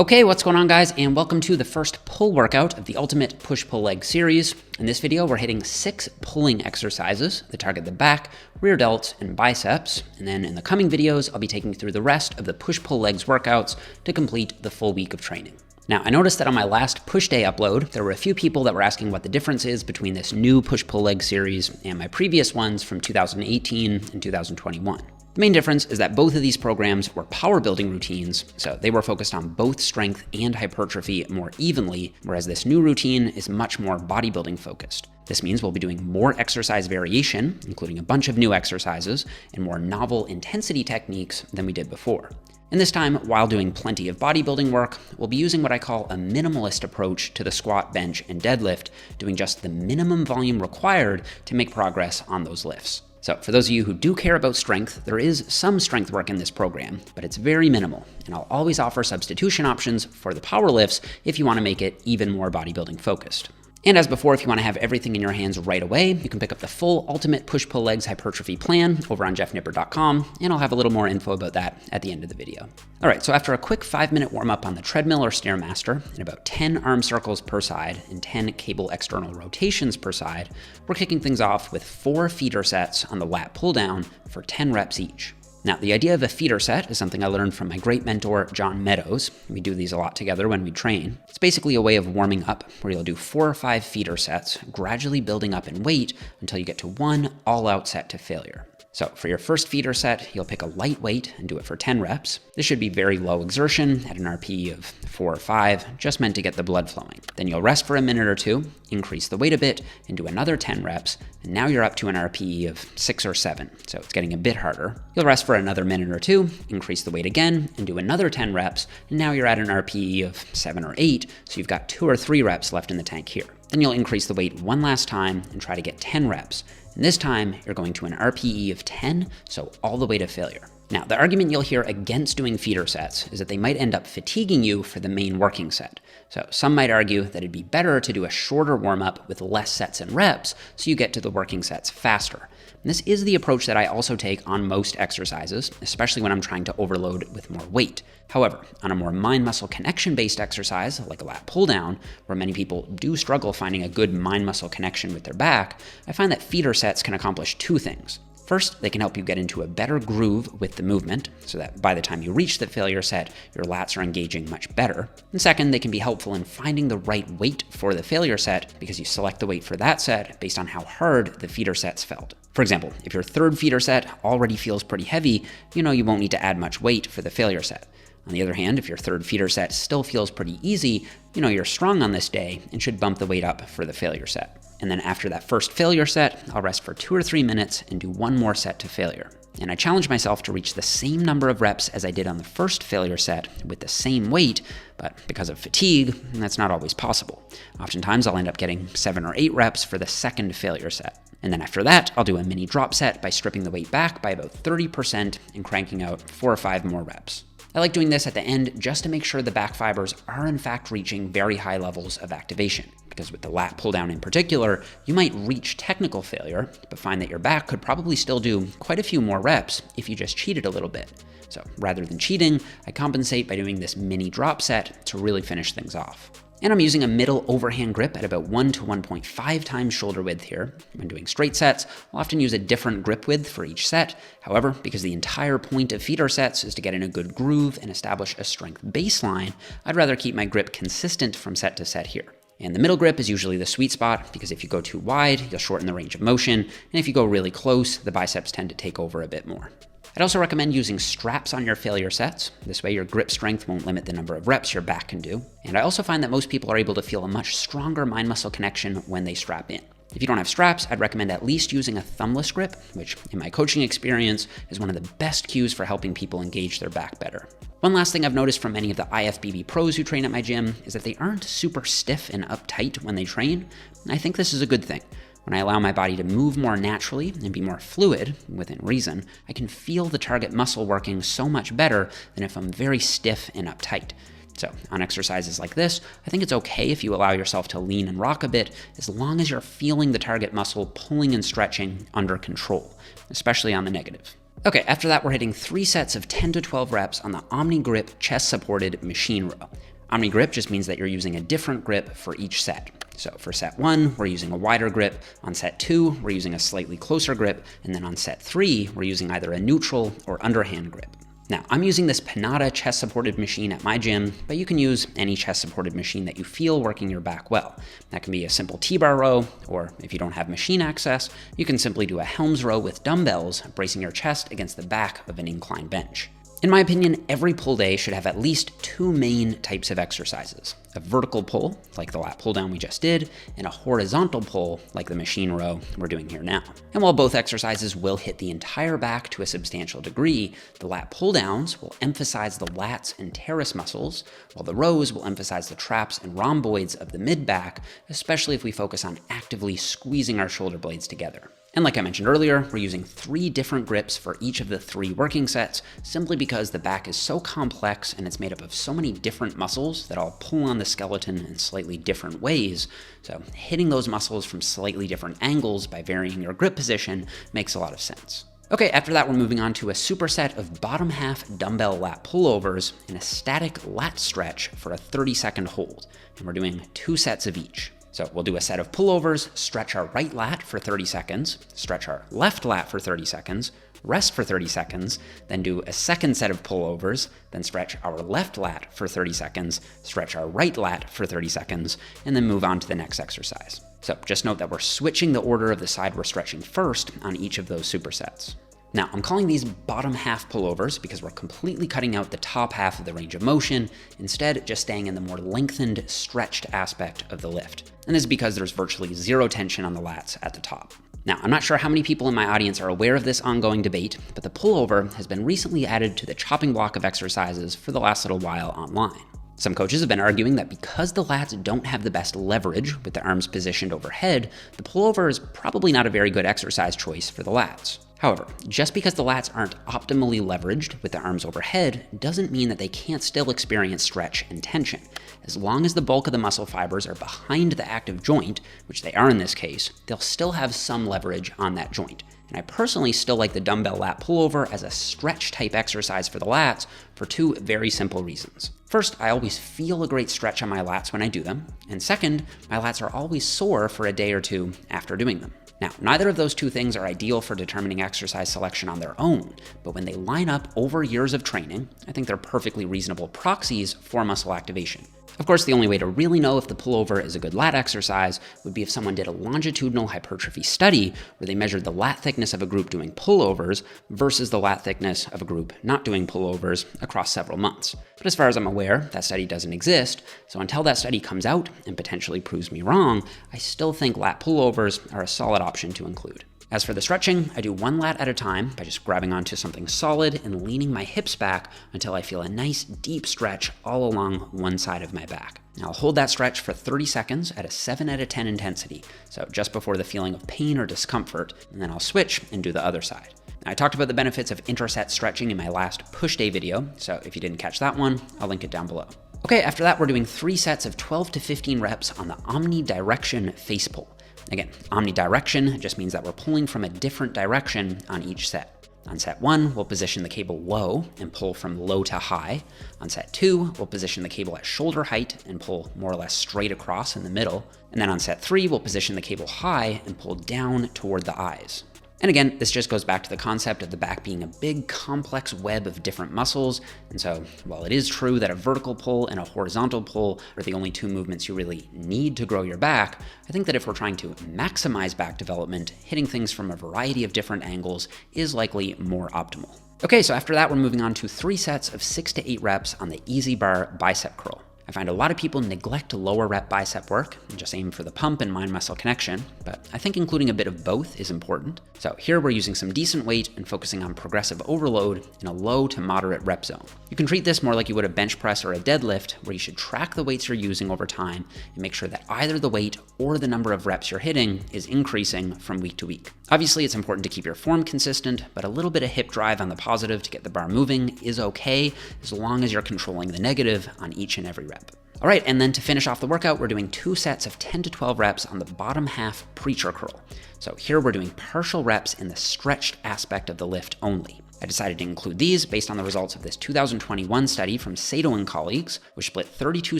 Okay, what's going on, guys, and welcome to the first pull workout of the Ultimate Push-Pull Leg series. In this video, we're hitting 6 pulling exercises that target the back, rear delts, and biceps. And then in the coming videos, I'll be taking you through the rest of the push-pull legs workouts to complete the full week of training. Now, I noticed that on my last push day upload, there were a few people that were asking what the difference is between this new push-pull leg series and my previous ones from 2018 and 2021. The main difference is that both of these programs were power building routines, so they were focused on both strength and hypertrophy more evenly, whereas this new routine is much more bodybuilding focused. This means we'll be doing more exercise variation, including a bunch of new exercises, and more novel intensity techniques than we did before. And this time, while doing plenty of bodybuilding work, we'll be using what I call a minimalist approach to the squat, bench, and deadlift, doing just the minimum volume required to make progress on those lifts. So for those of you who do care about strength, there is some strength work in this program, but it's very minimal, and I'll always offer substitution options for the power lifts if you want to make it even more bodybuilding focused. And as before, if you want to have everything in your hands right away, you can pick up the full Ultimate Push-Pull Legs Hypertrophy Plan over on jeffnippard.com, and I'll have a little more info about that at the end of the video. All right, so after a quick 5-minute warm-up on the treadmill or Stairmaster, and about 10 arm circles per side and 10 cable external rotations per side, we're kicking things off with 4 feeder sets on the lat pull-down for 10 reps each. Now, the idea of a feeder set is something I learned from my great mentor, John Meadows. We do these a lot together when we train. It's basically a way of warming up where you'll do 4 or 5 feeder sets, gradually building up in weight until you get to one all-out set to failure. So for your first feeder set, you'll pick a light weight and do it for 10 reps. This should be very low exertion at an RPE of 4 or 5, just meant to get the blood flowing. Then you'll rest for a minute or two, increase the weight a bit, and do another 10 reps, and now you're up to an RPE of 6 or 7, so it's getting a bit harder. You'll rest for another minute or two, increase the weight again, and do another 10 reps, and now you're at an RPE of 7 or 8, so you've got 2 or 3 reps left in the tank here. Then you'll increase the weight one last time and try to get 10 reps. And this time, you're going to an RPE of 10, so all the way to failure. Now, the argument you'll hear against doing feeder sets is that they might end up fatiguing you for the main working set. So some might argue that it'd be better to do a shorter warm-up with less sets and reps so you get to the working sets faster. And this is the approach that I also take on most exercises, especially when I'm trying to overload with more weight. However, on a more mind-muscle connection-based exercise, like a lat pull-down, where many people do struggle finding a good mind-muscle connection with their back, I find that feeder sets can accomplish 2 things. First, they can help you get into a better groove with the movement, so that by the time you reach the failure set, your lats are engaging much better. And second, they can be helpful in finding the right weight for the failure set because you select the weight for that set based on how hard the feeder sets felt. For example, if your third feeder set already feels pretty heavy, you know you won't need to add much weight for the failure set. On the other hand, if your third feeder set still feels pretty easy, you know you're strong on this day and should bump the weight up for the failure set. And then after that first failure set, I'll rest for 2 or 3 minutes and do one more set to failure. And I challenge myself to reach the same number of reps as I did on the first failure set with the same weight, but because of fatigue, that's not always possible. Oftentimes, I'll end up getting 7 or 8 reps for the second failure set. And then after that, I'll do a mini drop set by stripping the weight back by about 30% and cranking out 4 or 5 more reps. I like doing this at the end just to make sure the back fibers are in fact reaching very high levels of activation. Because with the lat pull down in particular, you might reach technical failure, but find that your back could probably still do quite a few more reps if you just cheated a little bit. So rather than cheating, I compensate by doing this mini drop set to really finish things off. And I'm using a middle overhand grip at about 1 to 1.5 times shoulder width here. When doing straight sets, I'll often use a different grip width for each set. However, because the entire point of feeder sets is to get in a good groove and establish a strength baseline, I'd rather keep my grip consistent from set to set here. And the middle grip is usually the sweet spot because if you go too wide, you'll shorten the range of motion, and if you go really close, the biceps tend to take over a bit more. I'd also recommend using straps on your failure sets. This way your grip strength won't limit the number of reps your back can do. And I also find that most people are able to feel a much stronger mind-muscle connection when they strap in. If you don't have straps, I'd recommend at least using a thumbless grip, which in my coaching experience is one of the best cues for helping people engage their back better. One last thing I've noticed from many of the IFBB pros who train at my gym is that they aren't super stiff and uptight when they train. I think this is a good thing. When I allow my body to move more naturally and be more fluid, within reason, I can feel the target muscle working so much better than if I'm very stiff and uptight. So on exercises like this, I think it's okay if you allow yourself to lean and rock a bit as long as you're feeling the target muscle pulling and stretching under control, especially on the negative. Okay, after that we're hitting 3 sets of 10 to 12 reps on the Omni Grip chest-supported machine row. Omni grip just means that you're using a different grip for each set. So for set 1, we're using a wider grip. On set 2, we're using a slightly closer grip. And then on set 3, we're using either a neutral or underhand grip. Now, I'm using this Panada chest-supported machine at my gym, but you can use any chest-supported machine that you feel working your back well. That can be a simple T-bar row, or if you don't have machine access, you can simply do a Helms row with dumbbells, bracing your chest against the back of an incline bench. In my opinion, every pull day should have at least 2 main types of exercises. A vertical pull, like the lat pull down we just did, and a horizontal pull, like the machine row we're doing here now. And while both exercises will hit the entire back to a substantial degree, the lat pull downs will emphasize the lats and teres muscles, while the rows will emphasize the traps and rhomboids of the mid-back, especially if we focus on actively squeezing our shoulder blades together. And like I mentioned earlier, we're using 3 different grips for each of the 3 working sets, simply because the back is so complex and it's made up of so many different muscles that all pull on the skeleton in slightly different ways. So hitting those muscles from slightly different angles by varying your grip position makes a lot of sense. Okay, after that, we're moving on to a superset of bottom half dumbbell lat pullovers and a static lat stretch for a 30-second hold. And we're doing 2 sets of each. So we'll do a set of pullovers, stretch our right lat for 30 seconds, stretch our left lat for 30 seconds, rest for 30 seconds, then do a second set of pullovers, then stretch our left lat for 30 seconds, stretch our right lat for 30 seconds, and then move on to the next exercise. So just note that we're switching the order of the side we're stretching first on each of those supersets. Now, I'm calling these bottom half pullovers because we're completely cutting out the top half of the range of motion, instead just staying in the more lengthened, stretched aspect of the lift. And this is because there's virtually 0 tension on the lats at the top. Now, I'm not sure how many people in my audience are aware of this ongoing debate, but the pullover has been recently added to the chopping block of exercises for the last little while online. Some coaches have been arguing that because the lats don't have the best leverage with the arms positioned overhead, the pullover is probably not a very good exercise choice for the lats. However, just because the lats aren't optimally leveraged with the arms overhead doesn't mean that they can't still experience stretch and tension. As long as the bulk of the muscle fibers are behind the active joint, which they are in this case, they'll still have some leverage on that joint. And I personally still like the dumbbell lat pullover as a stretch type exercise for the lats for 2 very simple reasons. First, I always feel a great stretch on my lats when I do them. And second, my lats are always sore for a day or 2 after doing them. Now, neither of those 2 things are ideal for determining exercise selection on their own, but when they line up over years of training, I think they're perfectly reasonable proxies for muscle activation. Of course, the only way to really know if the pullover is a good lat exercise would be if someone did a longitudinal hypertrophy study where they measured the lat thickness of a group doing pullovers versus the lat thickness of a group not doing pullovers across several months. But as far as I'm aware, that study doesn't exist, so until that study comes out and potentially proves me wrong, I still think lat pullovers are a solid option to include. As for the stretching, I do 1 lat at a time by just grabbing onto something solid and leaning my hips back until I feel a nice deep stretch all along one side of my back. Now I'll hold that stretch for 30 seconds at a 7 out of 10 intensity, so just before the feeling of pain or discomfort, and then I'll switch and do the other side. Now, I talked about the benefits of interset stretching in my last push day video, so if you didn't catch that one, I'll link it down below. Okay, after that we're doing 3 sets of 12 to 15 reps on the omnidirection face pull. Again, omnidirection just means that we're pulling from a different direction on each set. On set 1, we'll position the cable low and pull from low to high. On set 2, we'll position the cable at shoulder height and pull more or less straight across in the middle. And then on set 3, we'll position the cable high and pull down toward the eyes. And again, this just goes back to the concept of the back being a big, complex web of different muscles. And so, while it is true that a vertical pull and a horizontal pull are the only 2 movements you really need to grow your back, I think that if we're trying to maximize back development, hitting things from a variety of different angles is likely more optimal. Okay, so after that, we're moving on to 3 sets of 6 to 8 reps on the easy bar bicep curl. I find a lot of people neglect lower rep bicep work and just aim for the pump and mind-muscle connection, but I think including a bit of both is important. So here we're using some decent weight and focusing on progressive overload in a low to moderate rep zone. You can treat this more like you would a bench press or a deadlift, where you should track the weights you're using over time and make sure that either the weight or the number of reps you're hitting is increasing from week to week. Obviously, it's important to keep your form consistent, but a little bit of hip drive on the positive to get the bar moving is okay, as long as you're controlling the negative on each and every rep. All right, and then to finish off the workout, we're doing 2 sets of 10 to 12 reps on the bottom half preacher curl. So here we're doing partial reps in the stretched aspect of the lift only. I decided to include these based on the results of this 2021 study from Sato and colleagues, which split 32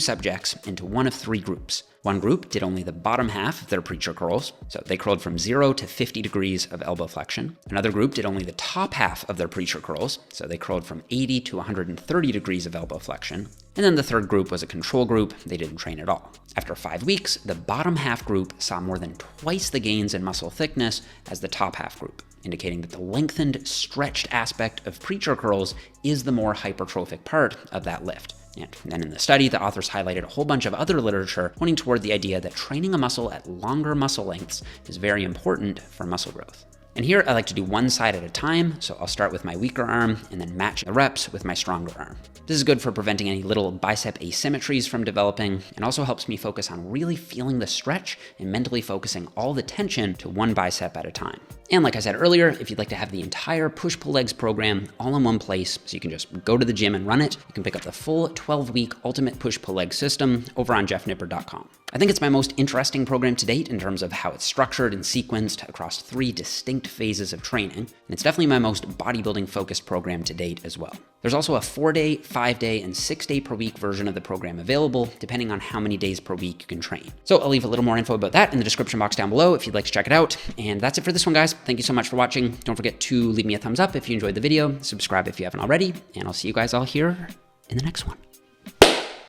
subjects into one of 3 groups. One group did only the bottom half of their preacher curls, so they curled from 0 to 50 degrees of elbow flexion. Another group did only the top half of their preacher curls, so they curled from 80 to 130 degrees of elbow flexion. And then the third group was a control group. They didn't train at all. After 5 weeks, the bottom half group saw more than twice the gains in muscle thickness as the top half group, indicating that the lengthened, stretched aspect of preacher curls is the more hypertrophic part of that lift. And then in the study, the authors highlighted a whole bunch of other literature pointing toward the idea that training a muscle at longer muscle lengths is very important for muscle growth. And here I like to do one side at a time, so I'll start with my weaker arm and then match the reps with my stronger arm. This is good for preventing any little bicep asymmetries from developing, and also helps me focus on really feeling the stretch and mentally focusing all the tension to one bicep at a time. And like I said earlier, if you'd like to have the entire push-pull legs program all in one place, so you can just go to the gym and run it, you can pick up the full 12-week Ultimate Push-Pull Leg System over on jeffnippard.com. I think it's my most interesting program to date in terms of how it's structured and sequenced across 3 distinct phases of training, and it's definitely my most bodybuilding-focused program to date as well. There's also a 4-day, 5-day, and 6-day per week version of the program available, depending on how many days per week you can train. So I'll leave a little more info about that in the description box down below if you'd like to check it out. And that's it for this one, guys. Thank you so much for watching. Don't forget to leave me a thumbs up if you enjoyed the video, subscribe if you haven't already, and I'll see you guys all here in the next one.